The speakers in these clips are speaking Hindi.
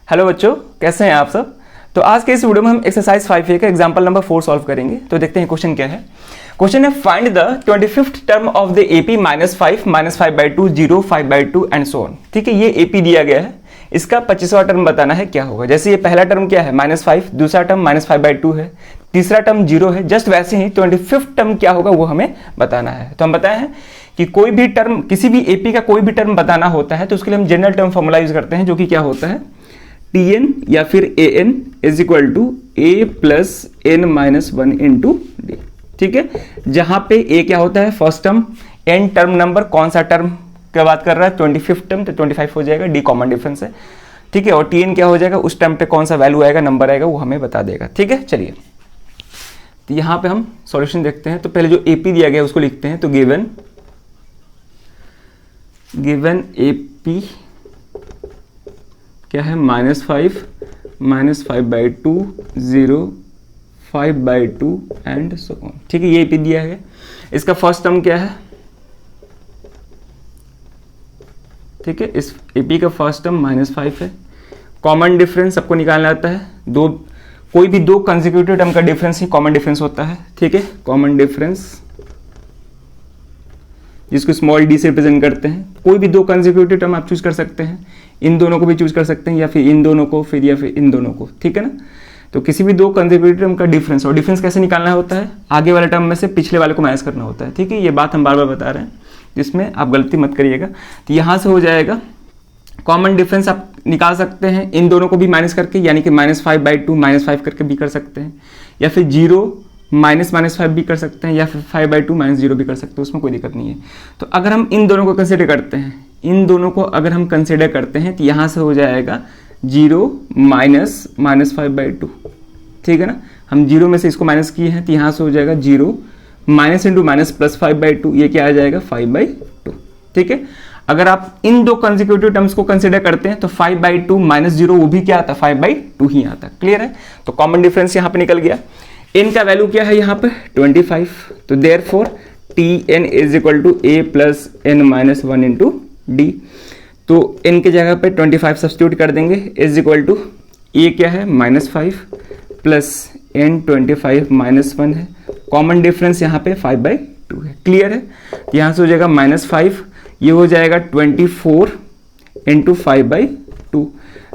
हेलो बच्चों, कैसे हैं आप सब। तो आज के इस वीडियो में हम एक्सरसाइज 5A का एग्जांपल नंबर 4 सॉल्व करेंगे। तो देखते हैं क्वेश्चन क्या है। क्वेश्चन है find the 25th term of the AP -5 0 5/2 and so on. ठीक है, ये एपी दिया गया है, इसका 25वां टर्म बताना है क्या होगा। जैसे ये पहला टर्म क्या है -5, दूसरा टर्म -5/2 है, तीसरा टर्म 0 है। जस्ट वैसे ही 25th टर्म क्या होगा वो हमें बताना है। तो हम बताए हैं कि कोई भी टर्म, किसी भी एपी का कोई भी टर्म बताना होता है तो उसके लिए हम जनरल टर्म फॉर्मूला यूज करते हैं, जो कि क्या होता है Tn या फिर An is equal to A plus N minus 1 into D. ठीक है, जहां पे A क्या होता है first term, N term number, कौन सा टर्म क्या बात कर रहा है 25th टर्म, तो 25 हो जाएगा, D कॉमन डिफरेंस है। ठीक है, और Tn क्या हो जाएगा, उस टर्म पे कौन सा वैल्यू आएगा, नंबर आएगा, वो हमें बता देगा। ठीक है, चलिए तो यहां पे हम सॉल्यूशन देखते हैं। तो पहले जो AP दिया गया है उसको लिखते हैं। तो गिवन AP क्या है -5 -5/2 0 5/2 एंड सो ऑन। ठीक है, ये एपी दिया है। इसका फर्स्ट टर्म क्या है, ठीक है, इस एपी का फर्स्ट टर्म -5 है। कॉमन डिफरेंस सबको निकालना आता है, कोई भी दो कंसेक्यूटिव टर्म का डिफरेंस ही कॉमन डिफरेंस होता है। ठीक है, कॉमन डिफरेंस जिसको स्मॉल डी से रिप्रेजेंट करते हैं। कोई भी दो कंसेक्यूटिव टर्म आप चूज कर सकते हैं, इन दोनों को भी चूज कर सकते हैं, या फिर इन दोनों को, फिर या फिर इन दोनों को। ठीक है ना, तो किसी भी दो कंसेक्यूटिव टर्म का डिफरेंस, और डिफरेंस कैसे निकालना होता है, आगे वाले टर्म में से पिछले वाले को माइनस करना होता है। ठीक है, ये बात हम बार बार बता रहे हैं, जिसमें आप गलती मत करिएगा। तो यहाँ से हो जाएगा कॉमन डिफरेंस आप निकाल सकते हैं इन दोनों को भी माइनस करके, यानी कि -5/2 -5 करके भी कर सकते हैं, या फिर 0 -5 भी कर सकते हैं, या फिर 5/2 -0 भी कर सकते हैं, उसमें कोई दिक्कत नहीं है। तो अगर हम इन दोनों को कंसिडर करते हैं, इन दोनों को अगर हम कंसिडर करते हैं तो यहाँ से हो जाएगा 0 -5/2। ठीक है ना, हम 0 में से इसको माइनस किए हैं तो यहाँ से हो जाएगा 0 माइनस इंटू माइनस प्लस 5/2, ये क्या आ जाएगा 5/2। ठीक है, अगर आप इन दो कंसेक्यूटिव टर्म्स को कंसिडर करते हैं तो 5/2 -0 वो भी क्या आता है 5/2 ही आता है। क्लियर है, तो कॉमन डिफरेंस यहाँ पे निकल गया। n का वैल्यू क्या है यहाँ पे 25, तो therefore Tn is equal to A plus N minus 1 into D. तो n की जगह पे 25 सब्स्टिट्यूट कर देंगे, इज इक्वल टू A क्या है -5 प्लस N 25 -1 है, कॉमन डिफरेंस यहाँ पे 5/2 है। क्लियर है, यहाँ से हो जाएगा -5, ये हो जाएगा 24 इंटू 5/2,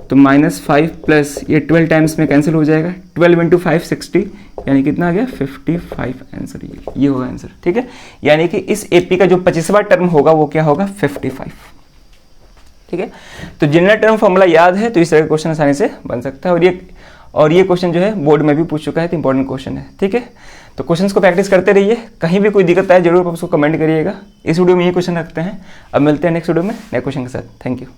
तो -5 प्लस ये 12 टाइम्स में कैंसिल हो जाएगा, 12 इंटू 5 60, यानी कितना आ गया 55 आंसर। ये होगा आंसर। ठीक है, यानी कि इस एपी का जो 25वां टर्म होगा वो क्या होगा 55। ठीक है, तो जनरल टर्म फॉर्मूला याद है तो इस तरह का क्वेश्चन आसानी से बन सकता है। और ये क्वेश्चन जो है बोर्ड में भी पूछ चुका है, तो इंपॉर्टेंट क्वेश्चन है। ठीक है, तो क्वेश्चंस को प्रैक्टिस करते रहिए, कहीं भी कोई दिक्कत आए जरूर आप उसको कमेंट करिएगा। इस वीडियो में ये क्वेश्चन रखते हैं, अब मिलते हैं नेक्स्ट वीडियो में नए क्वेश्चन के साथ। Thank you.